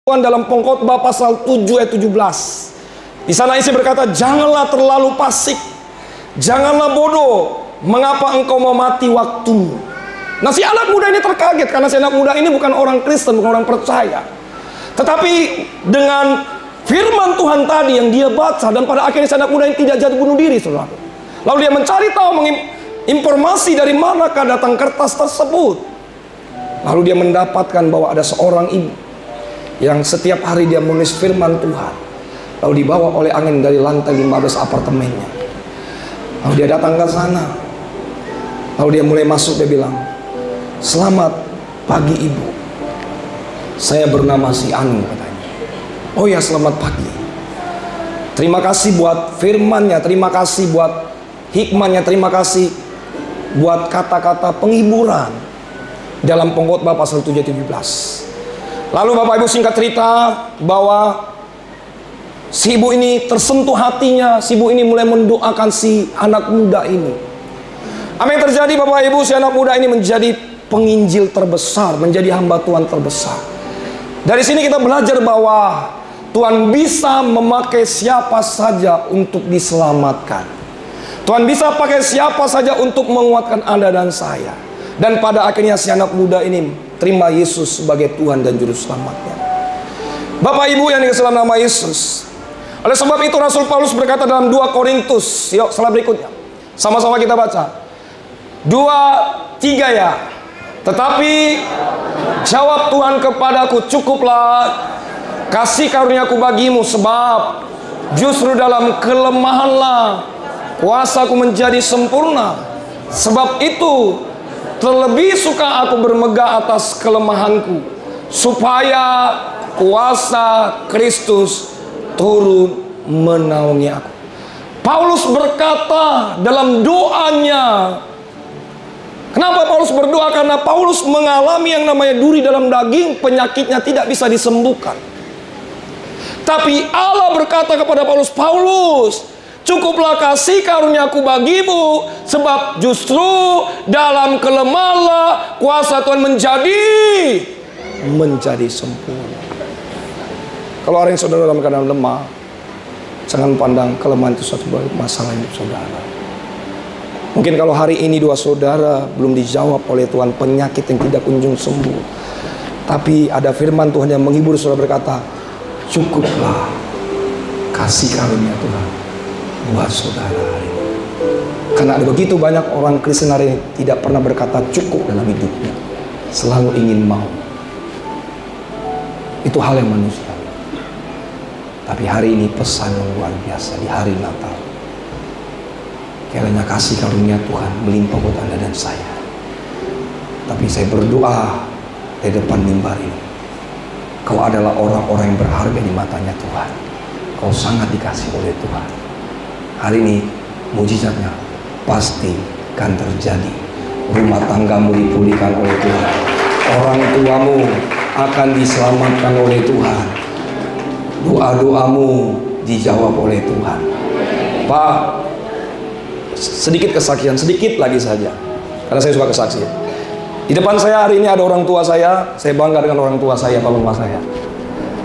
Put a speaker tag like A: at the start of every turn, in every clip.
A: Tuhan dalam Pengkhotbah pasal 7 ayat 17. Di sana isi berkata, janganlah terlalu fasik, janganlah bodoh, mengapa engkau mau mati waktumu. Nah, si anak muda ini terkaget karena si anak muda ini bukan orang Kristen, bukan orang percaya. Tetapi dengan firman Tuhan tadi yang dia baca, dan pada akhirnya si anak muda ini tidak jatuh bunuh diri, saudara. Lalu dia mencari tahu informasi dari manakah datang kertas tersebut. Lalu dia mendapatkan bahwa ada seorang ibu yang setiap hari dia menulis firman Tuhan, lalu dibawa oleh angin dari lantai 15 apartemennya. Lalu dia datang ke sana, lalu dia mulai masuk, dia bilang, selamat pagi ibu, saya bernama si Anu, katanya. Oh ya, selamat pagi, terima kasih buat firmannya, terima kasih buat hikmahnya, terima kasih buat kata-kata penghiburan dalam Pengkhotbah pasal 7 ayat 17. Lalu Bapak Ibu singkat cerita bahwa si ibu ini tersentuh hatinya, si ibu ini mulai mendoakan si anak muda ini. Apa yang terjadi Bapak Ibu? Si anak muda ini menjadi penginjil terbesar, menjadi hamba Tuhan terbesar. Dari sini kita belajar bahwa Tuhan bisa memakai siapa saja untuk diselamatkan. Tuhan bisa pakai siapa saja untuk menguatkan Anda dan saya. Dan pada akhirnya si anak muda ini terima Yesus sebagai Tuhan dan Juru Selamatnya. Bapak Ibu yang dikasihi dalam nama Yesus, oleh sebab itu Rasul Paulus berkata dalam 2 Korintus, yuk slide berikutnya, sama-sama kita baca 2:3 ya. Tetapi jawab Tuhan kepadaku, cukuplah kasih karuniaku bagimu, sebab justru dalam kelemahanlah kuasaku menjadi sempurna. Sebab itu terlebih suka aku bermegah atas kelemahanku, supaya kuasa Kristus turun menaungi aku. Paulus berkata dalam doanya, kenapa Paulus berdoa? Karena Paulus mengalami yang namanya duri dalam daging, penyakitnya tidak bisa disembuhkan. Tapi Allah berkata kepada Paulus, Paulus, cukuplah kasih karuniaku bagimu, sebab justru dalam kelemahanlah kuasa Tuhan menjadi sempurna. Kalau orang yang saudara dalam keadaan lemah, jangan pandang kelemahan itu suatu masalah hidup saudara. Mungkin kalau hari ini dua saudara belum dijawab oleh Tuhan, penyakit yang tidak kunjung sembuh, tapi ada firman Tuhan yang menghibur saudara, berkata, cukuplah kasih karunia Tuhan buat saudara hari ini. Karena ada begitu banyak orang Kristen hari ini tidak pernah berkata cukup dalam hidupnya, selalu ingin mau. Itu hal yang manusia. Tapi hari ini pesan yang luar biasa di hari Natal. Kiranya kasih karunia Tuhan melimpah buat Anda dan saya. Tapi saya berdoa di depan mimbar ini, kau adalah orang-orang yang berharga di matanya Tuhan. Kau sangat dikasih oleh Tuhan. Hari ini mujizatnya pasti akan terjadi. Rumah tanggamu dipulihkan oleh Tuhan. Orang tuamu akan diselamatkan oleh Tuhan. Doa-doamu dijawab oleh Tuhan. Pak, sedikit kesaksian, sedikit lagi saja, karena saya suka kesaksian. Di depan saya hari ini ada orang tua saya bangga dengan orang tua saya, Pak Mama saya.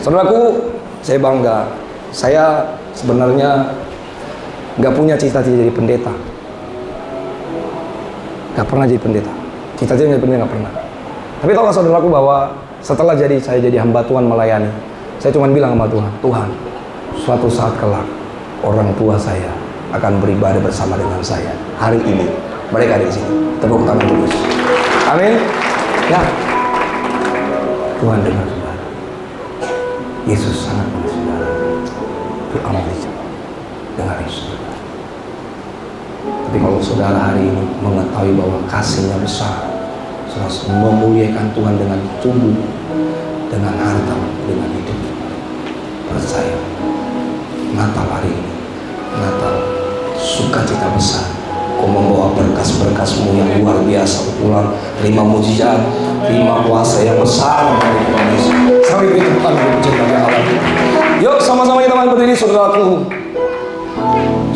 A: Saudaraku, saya bangga. Saya sebenarnya gak punya cita-cita jadi pendeta. Gak pernah jadi pendeta. Cita-cita jadi pendeta gak pernah. Tapi tahu gak saudaraku bahwa setelah saya jadi hamba Tuhan melayani, saya cuma bilang sama Tuhan, Tuhan, suatu saat kelak orang tua saya akan beribadah bersama dengan saya. Hari ini mereka ada di sini. Tepuk tangan terus. Amin. Ya. Tuhan dengar saudara. Yesus sangat dengar saudara. Doa dijawab. Dengar Yesus. Tapi kalau saudara hari ini mengetahui bahwa kasihnya besar, saudara memuliakan Tuhan dengan tubuh, dengan harta, dengan hidup, percaya Natal hari ini, Natal sukacita besar. Kau membawa berkas-berkasmu yang luar biasa pulang, terima mujizat, terima kuasa yang besar dari Tuhan Yesus. Sampai di depan berbicara Allah. Yuk sama-sama kita berdiri saudaraku.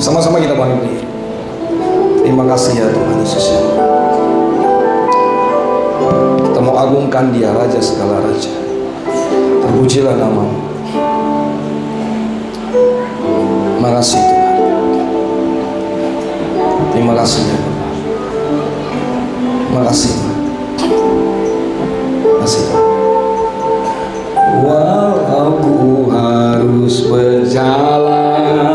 A: Sama-sama kita berdiri. Terima kasih ya Tuhan Yesus. Kita mau agungkan Dia, Raja segala raja. Terpujilah nama-Mu. Makasih Tuhan. Terima kasih ya Bapak. Makasih Tuhan. Makasih Tuhan. Walau ku harus berjalan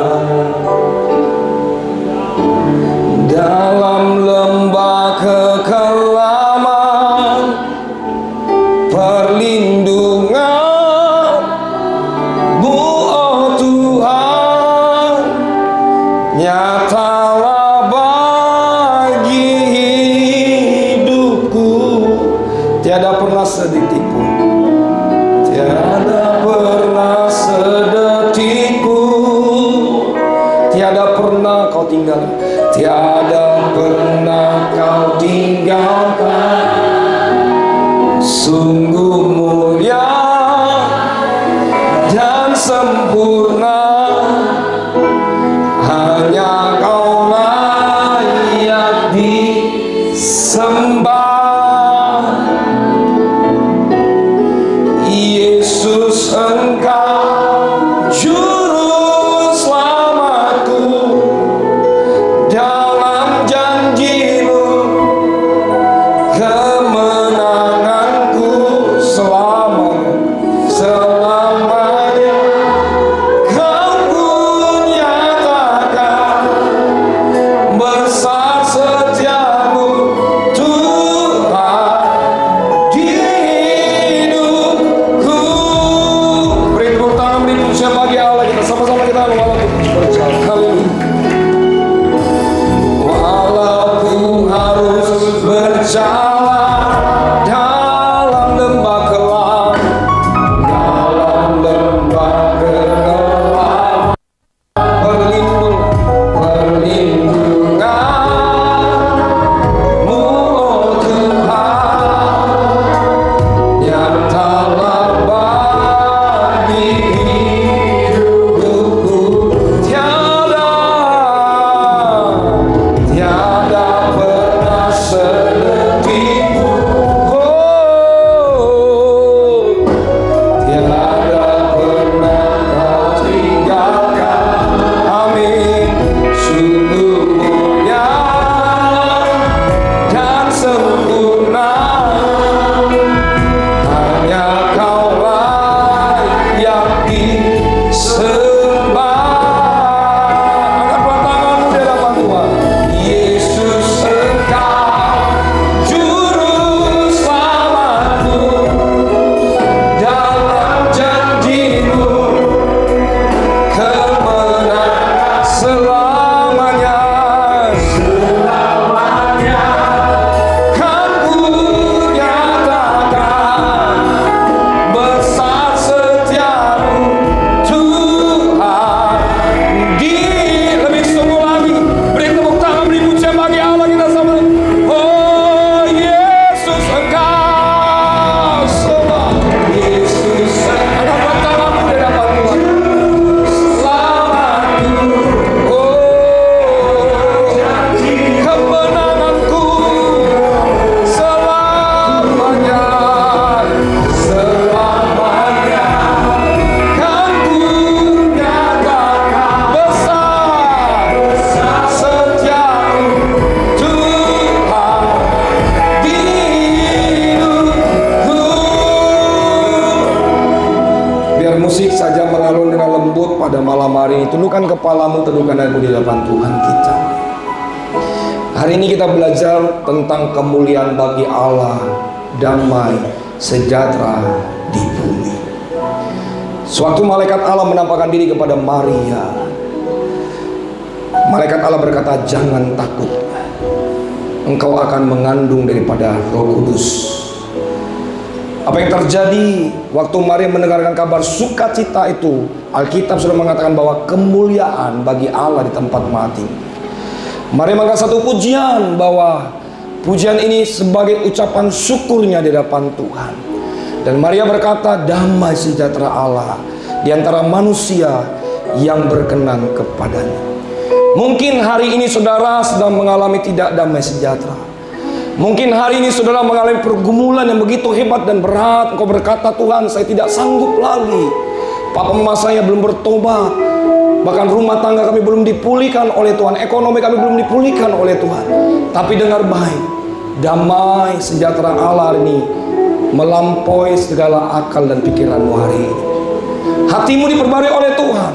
A: dalam lembah kekelaman, perlindungan-Mu oh Tuhan nyatalah bagi hidupku. Tiada pernah sedetik pun, tiada pernah sedetik pun, tiada pernah Kau tinggalkan, tiada pernah Kau tinggalkan. Sungguh mulia dan sempurna, hanya Kau layak disembah. Yesus, Engkau juru selamatku, dalam janji-Mu kemenanganku selamanya Kau pun nyatakan besar setiamu Tuhan di hidupku. Beri tepuk tangan, beri pujian bagi Allah. Kita sama-sama kita walaupun berjalan. Haleluya. Walau ku harus berjalan dalam lembah kelam, dalam lembah kelam, perlindungan-Mu oh Tuhan nyatalah bagi hidupku. Tiada pernah sedetik pun, tiada pernah Kau tinggalkan. Amin. Sungguh mulia dan sempurna, hanya Kau layak disembah. Angkat tanganmu di hadapan Tuhan. Yesus, Engkau juru selamatku, dalam janji-Mu kemenangan selamanya kan ku nyatakan besar setiamu Tuhan di. Lebih sungguh lagi, beri tepuk tangan, beri pujian bagi Allah. Kita sama. Oh Yesus, Engkau selamat. Yesus, angkat tanganmu di hadapan Tuhan. Selamatku, oh kemenanganku selamanya kan ku nyatakan besar setiamu Tuhan di hidupku. Biar musik saja mengalun dengan lembut pada malam hari ini. Tundukkan kepalamu, teduhkan hatimu di hadapan Tuhan kita. Hari ini kita belajar tentang kemuliaan bagi Allah, damai sejahtera di bumi. Suatu malaikat Allah menampakkan diri kepada Maria. Malaikat Allah berkata, jangan takut, engkau akan mengandung daripada Roh Kudus. Apa yang terjadi waktu Maria mendengarkan kabar sukacita itu? Alkitab sudah mengatakan bahwa kemuliaan bagi Allah di tempat mati. Maria mengangkat satu pujian, bahwa pujian ini sebagai ucapan syukurnya di hadapan Tuhan. Dan Maria berkata, damai sejahtera Allah di antara manusia yang berkenan kepadanya. Mungkin hari ini saudara sedang mengalami tidak damai sejahtera. Mungkin hari ini saudara mengalami pergumulan yang begitu hebat dan berat. Engkau berkata, Tuhan, saya tidak sanggup lagi. Papa mama saya belum bertobat. Bahkan rumah tangga kami belum dipulihkan oleh Tuhan. Ekonomi kami belum dipulihkan oleh Tuhan. Tapi dengar baik, damai sejahtera Allah ini melampaui segala akal dan pikiranmu hari ini. Hatimu diperbarui oleh Tuhan.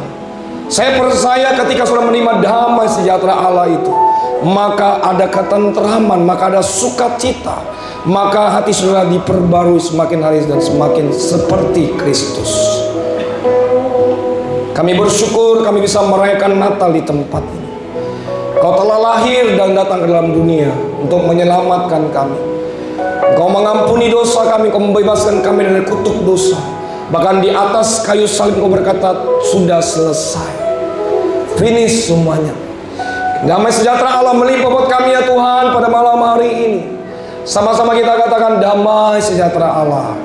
A: Saya percaya ketika saudara menerima damai sejahtera Allah itu, maka ada ketentraman, maka ada sukacita, maka hati saudara diperbarui semakin hari dan semakin seperti Kristus. Kami bersyukur kami bisa merayakan Natal di tempat ini. Kau telah lahir dan datang ke dalam dunia untuk menyelamatkan kami. Kau mengampuni dosa kami, Kau membebaskan kami dari kutuk dosa. Bahkan di atas kayu salib Kau berkata, sudah selesai, finish semuanya. Damai sejahtera Allah melimpah buat kami ya Tuhan pada malam hari ini. Sama-sama kita katakan, damai sejahtera Allah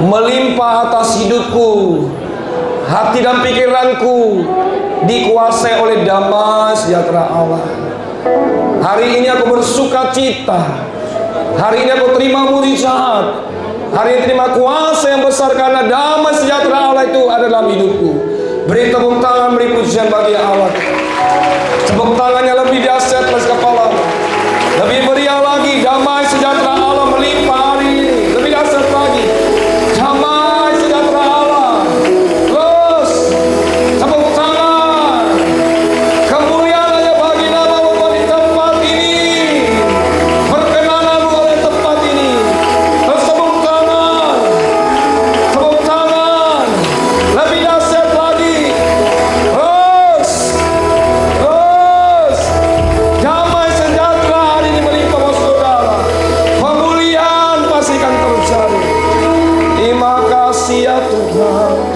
A: melimpah atas hidupku. Hati dan pikiranku dikuasai oleh damai sejahtera Allah. Hari ini aku bersuka cita. Hari ini aku terima mujizat. Hari ini terima kuasa yang besar karena damai sejahtera Allah itu ada dalam hidupku. Beri tepuk tangan, beri pujian bagi Allah. Tepuk tangannya lebih dahsyat atas kepala. Lebih meriah lagi, damai sejahtera Allah melimpah hari ini. Lebih dahsyat lagi, damai sejahtera Allah. Terus tepuk tangan. Kemuliaan hanya bagi nama-Mu di tempat ini. Berkenanmu oleh tempat ini. Terus tepuk tangan. Tepuk tangan. Lebih dahsyat lagi. Terus damai sejahtera hari ini melimpah buat saudara. Pemulihan pasti akan terjadi. Terima kasih ya Tuhan.